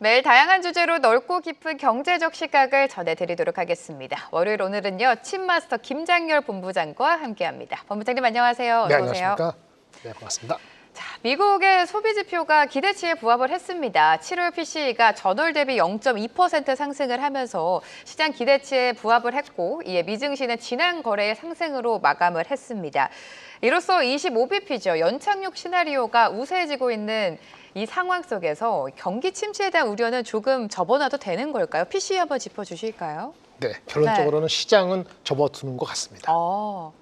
매일 다양한 주제로 넓고 깊은 경제적 시각을 전해드리도록 하겠습니다. 월요일 오늘은요, 칩마스터 김장열 본부장과 함께합니다. 본부장님 안녕하세요. 어서 네, 오세요. 안녕하십니까. 네, 반갑습니다. 자, 미국의 소비 지표가 기대치에 부합을 했습니다. 7월 PCE가 전월 대비 0.2% 상승을 하면서 시장 기대치에 부합을 했고, 이에 미증시는 지난 거래의 상승으로 마감을 했습니다. 이로써 25bp죠. 연착륙 시나리오가 우세해지고 있는 이 상황 속에서 경기 침체에 대한 우려는 조금 접어놔도 되는 걸까요? PCE 한번 짚어주실까요? 네, 결론적으로는 시장은 접어두는 것 같습니다.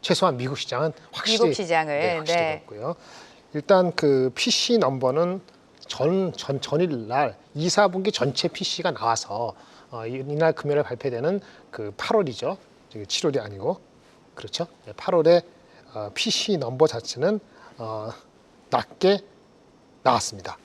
최소한 미국 시장은 확실히 미국 시장을 확실히 그렇고요. 일단 그 PC 넘버는 전일 날 2, 4분기 전체 PC가 나와서 이날 금요일에 발표되는 그 8월이죠. 7월이 아니고 그렇죠. 8월에 PC 넘버 자체는 낮게 나왔습니다.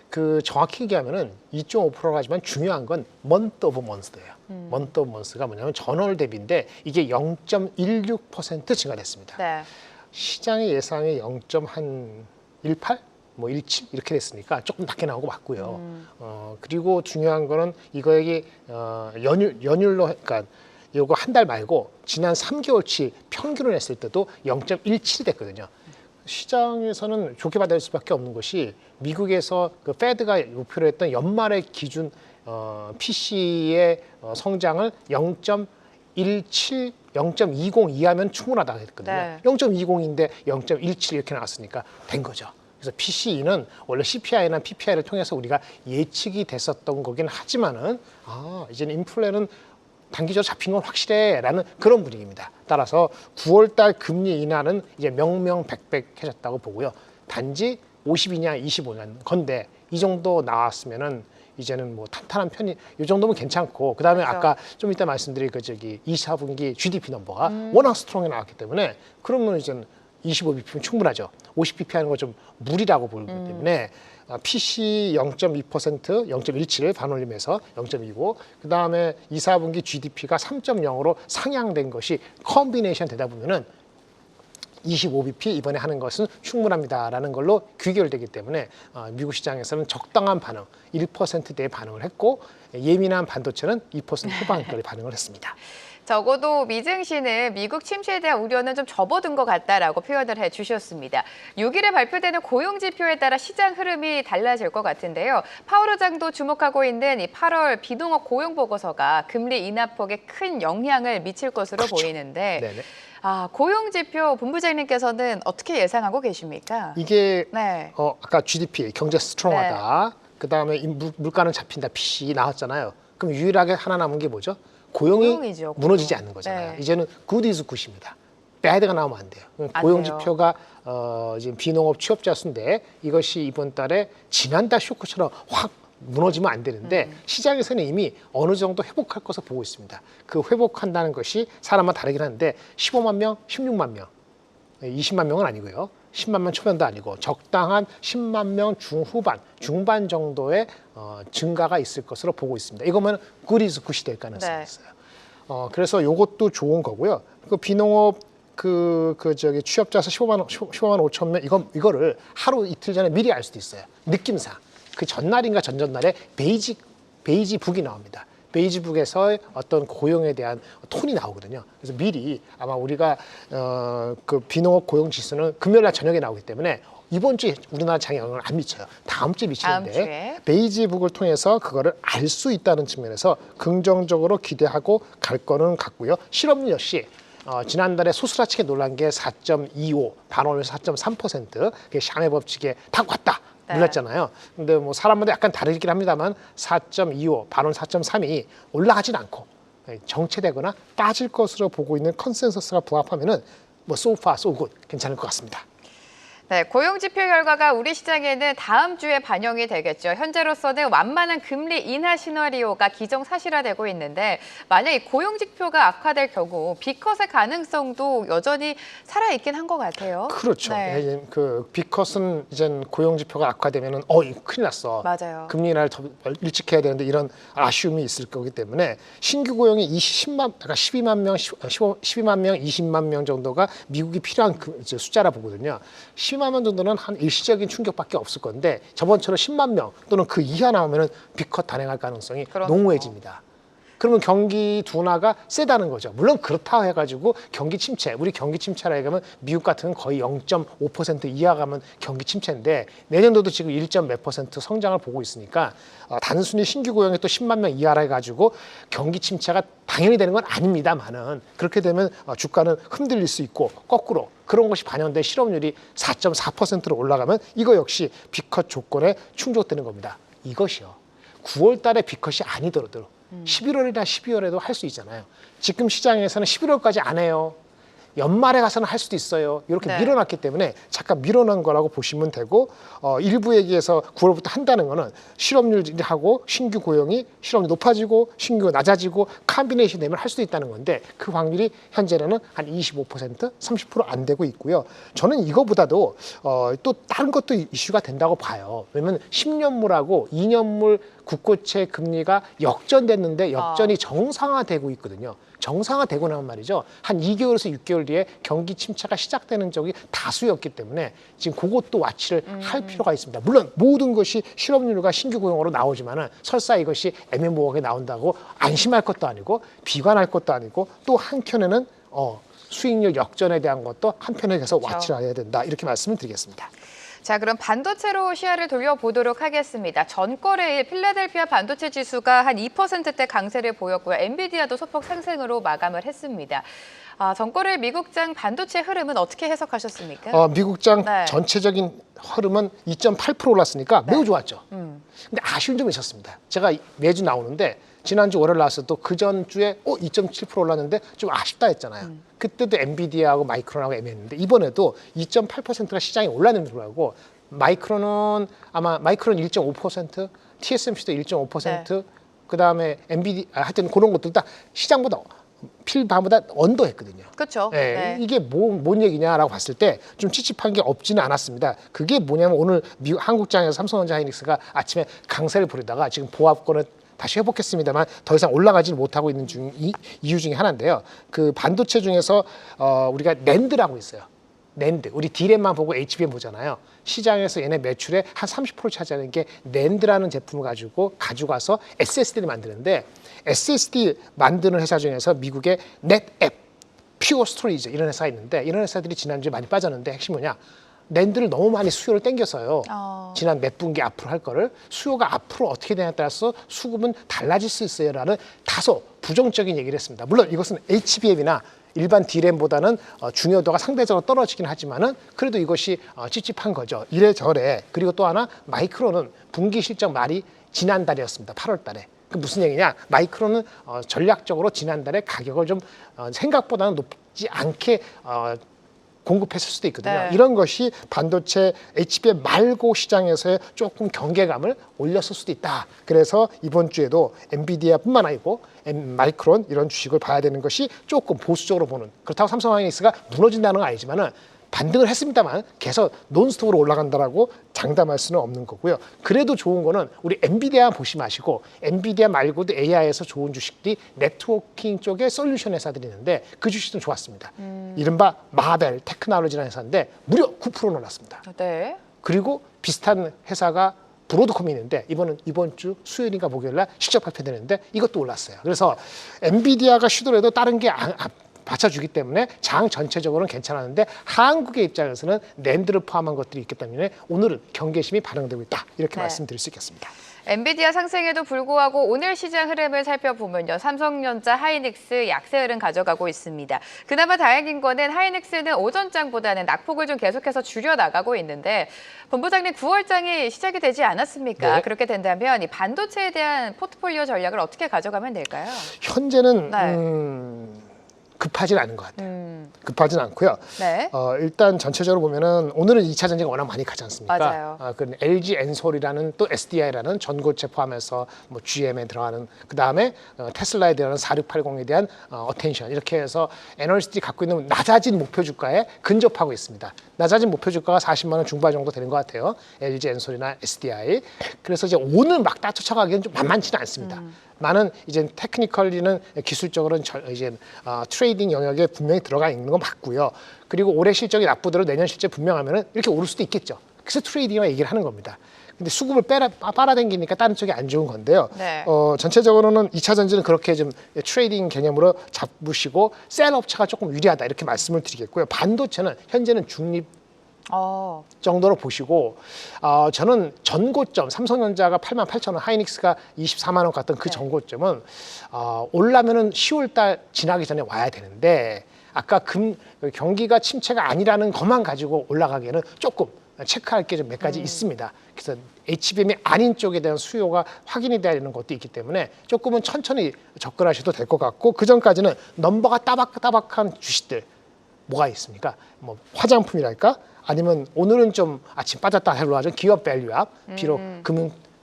그 정확히 얘기하면은 2.5%라지만 중요한 건 month of month예요. month of month가 뭐냐면 전월 대비인데 이게 0.16% 증가됐습니다. 네. 시장의 예상이 0.18, 뭐 17 이렇게 됐으니까 조금 낮게 나오고 맞고요. 그리고 중요한 거는 이거에게 연율로 그러니까 요거 한 달 말고 지난 3개월치 평균을 했을 때도 0.17 됐거든요. 시장에서는 좋게 받을 수밖에 없는 것이 미국에서 그 페드가 목표로 했던 연말의 기준 PC의 성장을 0.17, 0.20 이하면 충분하다고 했거든요. 네. 0.20인데 0.17 이렇게 나왔으니까 된 거죠. 그래서 PCE는 원래 CPI나 PPI를 통해서 우리가 예측이 됐었던 거긴 하지만은 이제는 인플레는 단기적으로 잡힌 건 확실해라는 그런 분위기입니다. 따라서 9월달 금리 인하는 이제 명명백백해졌다고 보고요. 단지 52냐 25냐 건데 이 정도 나왔으면은 이제는 뭐 탄탄한 편이 이 정도면 괜찮고 그다음에 그렇죠. 아까 좀 이따 말씀드릴 그 2, 4분기 GDP 넘버가 워낙 스트롱이 나왔기 때문에 그러면 이제는 25bp면 충분하죠. 50bp 하는 거 좀 무리라고 보기 때문에 PC 0.2%, 0.17 반올림에서 0.25, 그 다음에 2, 4분기 GDP가 3.0으로 상향된 것이 컨비네이션 되다 보면은 25bp 이번에 하는 것은 충분합니다라는 걸로 귀결되기 때문에 미국 시장에서는 적당한 반응, 1%대의 반응을 했고 예민한 반도체는 2% 후반까지 반응을 했습니다. 적어도 미증시는 미국 침체에 대한 우려는 좀 접어든 것 같다라고 표현을 해주셨습니다. 6일에 발표되는 고용지표에 따라 시장 흐름이 달라질 것 같은데요. 파월 의장도 주목하고 있는 이 8월 비농업 고용보고서가 금리 인하폭에 큰 영향을 미칠 것으로 그렇죠. 보이는데 네네. 고용지표 본부장님께서는 어떻게 예상하고 계십니까? 이게 네. 아까 GDP, 경제 스트롱하다. 그다음에 물가는 잡힌다, PC 나왔잖아요. 그럼 유일하게 하나 남은 게 뭐죠? 고용이죠, 무너지지 않는 거잖아요. 네. 이제는 good is good입니다. bad가 나오면 안 돼요. 고용 지표가 지금 비농업 취업자 수인데 이것이 이번 달에 지난달 쇼크처럼 확 무너지면 안 되는데 시장에서는 이미 어느 정도 회복할 것을 보고 있습니다. 그 회복한다는 것이 사람마다 다르긴 한데 15만 명, 16만 명, 20만 명은 아니고요. 10만 명 초반도 아니고 적당한 10만 명 중후반, 중반 정도의 증가가 있을 것으로 보고 있습니다. 이거면 good is good이 될 가능성이 있어요. 그래서 이것도 좋은 거고요. 그 비농업 취업자 수 15만 5천 명 이거를 하루 이틀 전에 미리 알 수도 있어요. 느낌상 그 전날인가 전전날에 베이지북이 나옵니다. 베이지북에서 어떤 고용에 대한 톤이 나오거든요. 그래서 미리 아마 우리가 그 비농업 고용 지수는 금요일 날 저녁에 나오기 때문에 이번 주에 우리나라 장에 영향을 안 미쳐요. 다음 주에 미치는데 베이지북을 통해서 그거를 알 수 있다는 측면에서 긍정적으로 기대하고 갈 거는 같고요. 실업률 역시 지난달에 소스라치게 놀란 게 4.25, 반올림에서 4.3%, 그게 샤메 법칙에 딱 왔다. 놀랐잖아요. 근데 뭐 사람마다 약간 다르긴 합니다만 4.25, 반올 4.3이 올라가진 않고 정체되거나 빠질 것으로 보고 있는 컨센서스가 부합하면은 뭐 so far so good 괜찮을 것 같습니다. 네, 고용지표 결과가 우리 시장에는 다음 주에 반영이 되겠죠. 현재로서는 완만한 금리 인하 시나리오가 기정사실화되고 있는데 만약 이 고용지표가 악화될 경우 B컷의 가능성도 여전히 살아있긴 한 것 같아요. 그렇죠. 네. 그 B컷은 이제 고용지표가 악화되면은 이거 큰일 났어. 맞아요. 금리 인하를 더 일찍 해야 되는데 이런 아쉬움이 있을 거기 때문에 신규 고용이 12만 명, 20만 명 정도가 미국이 필요한 숫자라 보거든요. 12만 명 정도는 한 일시적인 충격밖에 없을 건데 저번처럼 10만 명 또는 그 이하 나오면은 B컷 단행할 가능성이 그렇죠. 농후해집니다. 그러면 경기 둔화가 세다는 거죠. 물론 그렇다 해가지고 경기 침체, 우리 경기 침체라 얘기하면 미국 같은 건 거의 0.5% 이하 가면 경기 침체인데 내년도도 지금 1몇 % 성장을 보고 있으니까 단순히 신규 고용이 또 10만 명 이하라 해가지고 경기 침체가 당연히 되는 건 아닙니다만은 그렇게 되면 주가는 흔들릴 수 있고 거꾸로 그런 것이 반영된 실업률이 4.4%로 올라가면 이거 역시 B컷 조건에 충족되는 겁니다. 이것이요. 9월 달에 B컷이 아니더라도 11월이나 12월에도 할 수 있잖아요. 지금 시장에서는 11월까지 안 해요. 연말에 가서는 할 수도 있어요. 이렇게 네. 밀어놨기 때문에 잠깐 밀어놓은 거라고 보시면 되고 일부 얘기에서 9월부터 한다는 거는 실업률하고 신규 고용이 실업률이 높아지고 신규가 낮아지고 컴비네이션 되면 할 수도 있다는 건데 그 확률이 현재는 한 25%, 30% 안 되고 있고요. 저는 이거보다도 또 다른 것도 이슈가 된다고 봐요. 왜냐면 10년물하고 2년물 국고채 금리가 역전됐는데 역전이 정상화되고 있거든요. 정상화되고 나면 말이죠. 한 2개월에서 6개월 뒤에 경기 침체가 시작되는 적이 다수였기 때문에 지금 그것도 와치를 할 필요가 있습니다. 물론 모든 것이 실업률과 신규 고용으로 나오지만은 설사 이것이 애매모호하게 나온다고 안심할 것도 아니고 비관할 것도 아니고 또 한켠에는 수익률 역전에 대한 것도 한편에 계속 와치를 해야 된다. 이렇게 말씀을 드리겠습니다. 자, 그럼 반도체로 시야를 돌려보도록 하겠습니다. 전거래일 필라델피아 반도체 지수가 한 2%대 강세를 보였고요. 엔비디아도 소폭 상승으로 마감을 했습니다. 전거래일 미국장 반도체 흐름은 어떻게 해석하셨습니까? 미국장 네. 전체적인 흐름은 2.8% 올랐으니까 매우 좋았죠. 근데 아쉬운 점이 있었습니다. 제가 매주 나오는데 지난주 월요일 나왔을 때 그 전주에 2.7% 올랐는데 좀 아쉽다 했잖아요. 그때도 엔비디아하고 마이크론하고 애매했는데 이번에도 2.8%가 시장이 올랐는데 불구하고 마이크론은 아마 마이크론 1.5%, TSMC도 1.5%, 그다음에 엔비디아 하여튼 그런 것들 다 시장보다 필반보다 언더했거든요. 그렇죠. 네, 네. 이게 뭔 얘기냐라고 봤을 때 좀 찝찝한 게 없지는 않았습니다. 그게 뭐냐면 오늘 한국장에서 삼성전자 하이닉스가 아침에 강세를 부리다가 지금 보합권을 다시 회복했습니다만 더 이상 올라가지 못하고 있는 이유 중에 하나인데요. 그 반도체 중에서 우리가 낸드라고 있어요. 낸드. 우리 D램만 보고 HBM 보잖아요. 시장에서 얘네 매출의 한 30% 차지하는 게 낸드라는 제품을 가지고 가서 SSD를 만드는데 SSD 만드는 회사 중에서 미국의 넷앱, 퓨어 스토리지 이런 회사가 있는데 이런 회사들이 지난주에 많이 빠졌는데 핵심이 뭐냐? 낸드를 너무 많이 수요를 땡겨서요. 지난 몇 분기 앞으로 할 거를 수요가 앞으로 어떻게 되냐에 따라서 수급은 달라질 수 있어요라는 다소 부정적인 얘기를 했습니다. 물론 이것은 HBM이나 일반 D램보다는 중요도가 상대적으로 떨어지긴 하지만은 그래도 이것이 찝찝한 거죠. 이래저래. 그리고 또 하나 마이크론은 분기 실적 말이 지난달이었습니다. 8월 달에. 그 무슨 얘기냐? 마이크론은 전략적으로 지난달에 가격을 좀 생각보다는 높지 않게 공급했을 수도 있거든요. 네. 이런 것이 반도체 HBM 말고 시장에서의 조금 경계감을 올렸을 수도 있다. 그래서 이번 주에도 엔비디아뿐만 아니고 마이크론 이런 주식을 봐야 되는 것이 조금 보수적으로 보는. 그렇다고 삼성하이닉스가 무너진다는 건 아니지만은 반등을 했습니다만 계속 논스톱으로 올라간다라고 장담할 수는 없는 거고요. 그래도 좋은 거는 우리 엔비디아 보시 마시고 엔비디아 말고도 AI에서 좋은 주식들이 네트워킹 쪽에 솔루션 회사들이 있는데 그 주식도 좋았습니다. 이른바 마벨 테크놀로지라는 회사인데 무려 9% 올랐습니다. 네. 그리고 비슷한 회사가 브로드컴이 있는데 이번 주 수요일인가 목요일날 실적 발표되는데 이것도 올랐어요. 그래서 엔비디아가 쉬더라도 다른 게 받쳐주기 때문에 장 전체적으로는 괜찮았는데 한국의 입장에서는 낸드를 포함한 것들이 있기 때문에 오늘은 경계심이 반영되고 있다. 이렇게 네. 말씀드릴 수 있겠습니다. 엔비디아 상승에도 불구하고 오늘 시장 흐름을 살펴보면요. 삼성전자, 하이닉스 약세 흐름 가져가고 있습니다. 그나마 다행인 거는 하이닉스는 오전장보다는 낙폭을 좀 계속해서 줄여나가고 있는데 본부장님 9월장이 시작이 되지 않았습니까? 네. 그렇게 된다면 이 반도체에 대한 포트폴리오 전략을 어떻게 가져가면 될까요? 현재는 네. 급하진 않은 것 같아요. 급하진 않고요. 네. 일단 전체적으로 보면은 오늘은 2차 전지가 워낙 많이 가지 않습니까? 맞아요. 그 LG 엔솔이라는 또 SDI라는 전고체 포함해서 뭐 GM에 들어가는 그 다음에 테슬라에 들어가는 4680에 대한 어텐션 이렇게 해서 애널리스트들이 갖고 있는 낮아진 목표 주가에 근접하고 있습니다. 낮아진 목표 주가가 40만 원 중반 정도 되는 것 같아요. LG 엔솔이나 SDI. 그래서 이제 오늘 막 따쫓아가기는 좀 만만치는 않습니다. 많은 이제 테크니컬리는 기술적으로는 이제 트레이딩 영역에 분명히 들어가 있는 건 맞고요. 그리고 올해 실적이 나쁘더라도 내년 실적 분명하면은 이렇게 오를 수도 있겠죠. 그래서 트레이딩만 얘기를 하는 겁니다. 근데 수급을 빨아당기니까 다른 쪽이 안 좋은 건데요. 네. 전체적으로는 2차 전지는 그렇게 좀 트레이딩 개념으로 잡으시고 셀 업체가 조금 유리하다 이렇게 말씀을 드리겠고요. 반도체는 현재는 중립 정도로 보시고 저는 전고점 삼성전자가 88,000원, 하이닉스가 24만 원 갔던 그 전고점은 올라면은 10월 달 지나기 전에 와야 되는데 아까 경기가 침체가 아니라는 것만 가지고 올라가기에는 조금 체크할 게 좀 몇 가지 있습니다. 그래서 HBM이 아닌 쪽에 대한 수요가 확인이 되는 것도 있기 때문에 조금은 천천히 접근하셔도 될 것 같고 그 전까지는 넘버가 따박따박한 주식들 뭐가 있습니까? 뭐 화장품이랄까? 아니면 오늘은 좀 아침 빠졌다 하죠. 기업 밸류업. 비록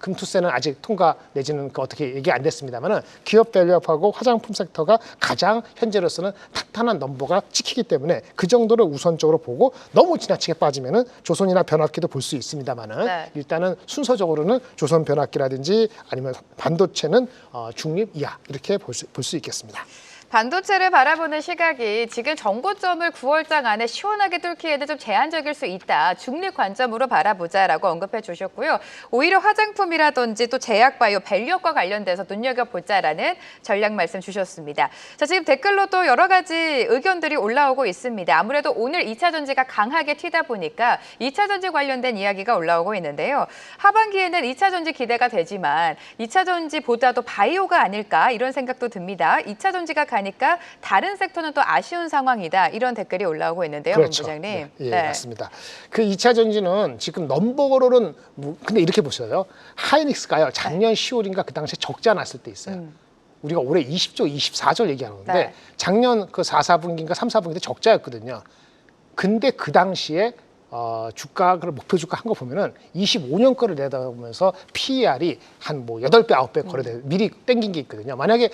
금투세는 아직 통과 내지는 어떻게 얘기 안 됐습니다만은 기업 밸류업하고 화장품 섹터가 가장 현재로서는 탄탄한 넘버가 찍히기 때문에 그 정도를 우선적으로 보고 너무 지나치게 빠지면은 조선이나 변압기도 볼 수 있습니다만은 네. 일단은 순서적으로는 조선 변압기라든지 아니면 반도체는 중립 이하 이렇게 볼 수 있겠습니다. 반도체를 바라보는 시각이 지금 정고점을 9월장 안에 시원하게 뚫기에는 좀 제한적일 수 있다. 중립 관점으로 바라보자라고 언급해 주셨고요. 오히려 화장품이라든지 또 제약바이오, 밸류업과 관련돼서 눈여겨보자라는 전략 말씀 주셨습니다. 자, 지금 댓글로 또 여러 가지 의견들이 올라오고 있습니다. 아무래도 오늘 2차 전지가 강하게 튀다 보니까 2차 전지 관련된 이야기가 올라오고 있는데요. 하반기에는 2차 전지 기대가 되지만 2차 전지보다도 바이오가 아닐까 이런 생각도 듭니다. 2차 전지가 가니까 다른 섹터는 또 아쉬운 상황이다. 이런 댓글이 올라오고 있는데요. 그렇죠. 본부장님. 네, 예, 맞습니다. 그 2차 전지는 지금 넘버로는 근데 이렇게 보셔요. 하이닉스가요. 작년 10월인가 그 당시에 적자 났을 때 있어요. 우리가 올해 20조, 24조 얘기하는 건데 네. 작년 그 4, 4분기인가 3, 4분기 때 적자였거든요. 근데 그 당시에 주가를 목표 주가 한 거 보면은 25년 거를 내다보면서 PER이 한 뭐 8배, 9배 거래돼 미리 땡긴 게 있거든요. 만약에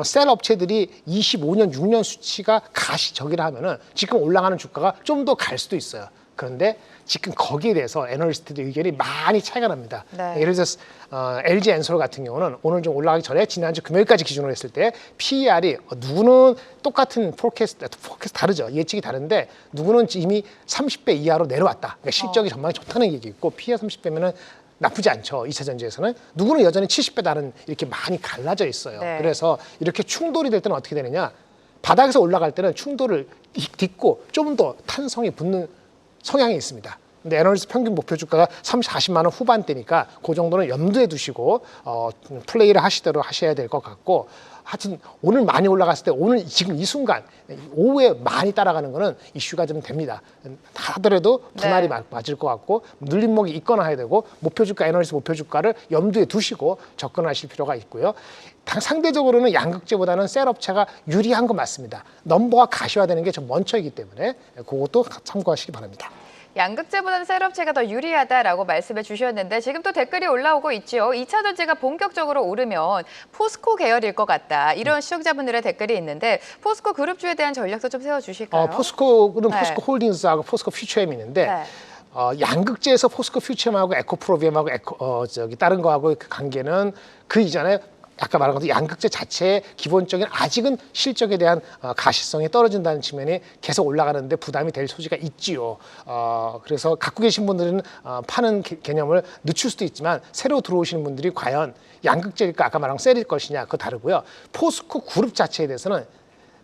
셀 업체들이 25년, 6년 수치가 가시적이라 하면은 지금 올라가는 주가가 좀 더 갈 수도 있어요. 그런데 지금 거기에 대해서 애널리스트들 의견이 많이 차이가 납니다. 네. 예를 들어서 LG 엔솔 같은 경우는 오늘 좀 올라가기 전에 지난주 금요일까지 기준으로 했을 때 PER이 누구는 똑같은 포캐스트 다르죠. 예측이 다른데 누구는 이미 30배 이하로 내려왔다. 그러니까 실적이 전망이 좋다는 얘기 있고 PER 30배면은 나쁘지 않죠. 2차 전지에서는. 누구는 여전히 70배다는 이렇게 많이 갈라져 있어요. 네. 그래서 이렇게 충돌이 될 때는 어떻게 되느냐. 바닥에서 올라갈 때는 충돌을 딛고 좀 더 탄성이 붙는 성향이 있습니다. 근데 애널리스트 평균 목표 주가가 40만 원 후반대니까 그 정도는 염두에 두시고 플레이를 하시도록 하셔야 될 것 같고 하여튼 오늘 많이 올라갔을 때 오늘 지금 이 순간 오후에 많이 따라가는 거는 이슈가 좀 됩니다. 하더라도 분할이 맞을 것 같고 눌림목이 있거나 해야 되고 목표 주가 애널리스트 목표 주가를 염두에 두시고 접근하실 필요가 있고요. 상대적으로는 양극재보다는 셀 업체가 유리한 건 맞습니다. 넘버가 가시화되는 게 좀 먼저이기 때문에 그것도 참고하시기 바랍니다. 양극재보다는 셀업체가 더 유리하다라고 말씀해 주셨는데 지금 또 댓글이 올라오고 있죠. 2차 전지가 본격적으로 오르면 포스코 계열일 것 같다. 이런 시청자분들의 댓글이 있는데 포스코 그룹주에 대한 전략도 좀 세워주실까요? 포스코는 포스코 홀딩스하고 포스코 퓨처엠이 있는데 네. 양극재에서 포스코 퓨처엠하고 에코프로비엠하고 다른 거하고 그 관계는 그 이전에 아까 말한 것도 양극재 자체의 기본적인 아직은 실적에 대한 가시성이 떨어진다는 측면이 계속 올라가는데 부담이 될 소지가 있지요. 그래서 갖고 계신 분들은 파는 개념을 늦출 수도 있지만 새로 들어오시는 분들이 과연 양극재일까 아까 말한 셀일 것이냐 그거 다르고요. 포스코 그룹 자체에 대해서는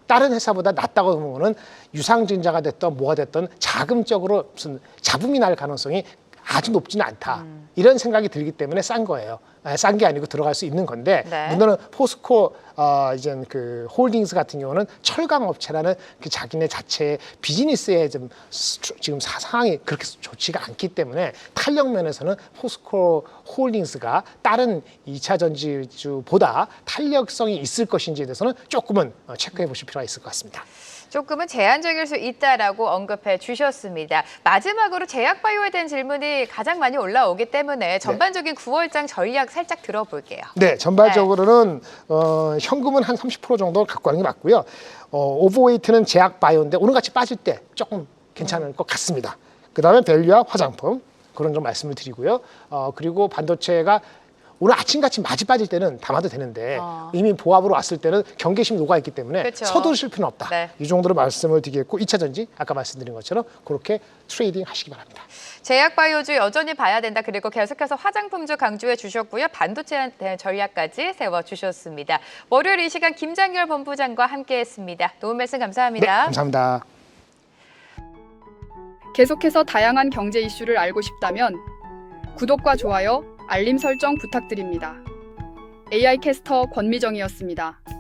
다른 회사보다 낫다고 보는 거는 유상증자가 됐던 뭐가 됐던 자금적으로 무슨 잡음이 날 가능성이 아주 높지는 않다. 이런 생각이 들기 때문에 싼 거예요. 싼 게 아니고 들어갈 수 있는 건데 네. 문제는 포스코 이제 그 홀딩스 같은 경우는 철강 업체라는 그 자기네 자체의 비즈니스에 좀 지금 상황이 그렇게 좋지가 않기 때문에 탄력 면에서는 포스코 홀딩스가 다른 2차 전지주보다 탄력성이 있을 것인지에 대해서는 조금은 체크해 보실 필요가 있을 것 같습니다. 조금은 제한적일 수 있다라고 언급해 주셨습니다. 마지막으로 제약바이오에 대한 질문이 가장 많이 올라오기 때문에 전반적인 9월장 전략 살짝 들어볼게요. 네, 전반적으로는 현금은 한 30% 정도 갖고 가는 게 맞고요. 오버웨이트는 제약바이오인데 오늘같이 빠질 때 조금 괜찮을 것 같습니다. 그다음에 밸류와 화장품 그런 좀 말씀을 드리고요. 그리고 반도체가 오늘 아침같이 맞이 빠질 때는 담아도 되는데 이미 보합으로 왔을 때는 경계심이 녹아있기 때문에 그렇죠. 서두르실 필요는 없다. 네. 이 정도로 말씀을 드리겠고 2차 전지 아까 말씀드린 것처럼 그렇게 트레이딩 하시기 바랍니다. 제약바이오주 여전히 봐야 된다. 그리고 계속해서 화장품주 강조해 주셨고요. 반도체에 대한 전략까지 세워주셨습니다. 월요일 이 시간 김장열 본부장과 함께했습니다. 도움 말씀 네, 감사합니다. 감사합니다. 계속해서 다양한 경제 이슈를 알고 싶다면 구독과 좋아요, 알림 설정 부탁드립니다. AI 캐스터 권미정이었습니다.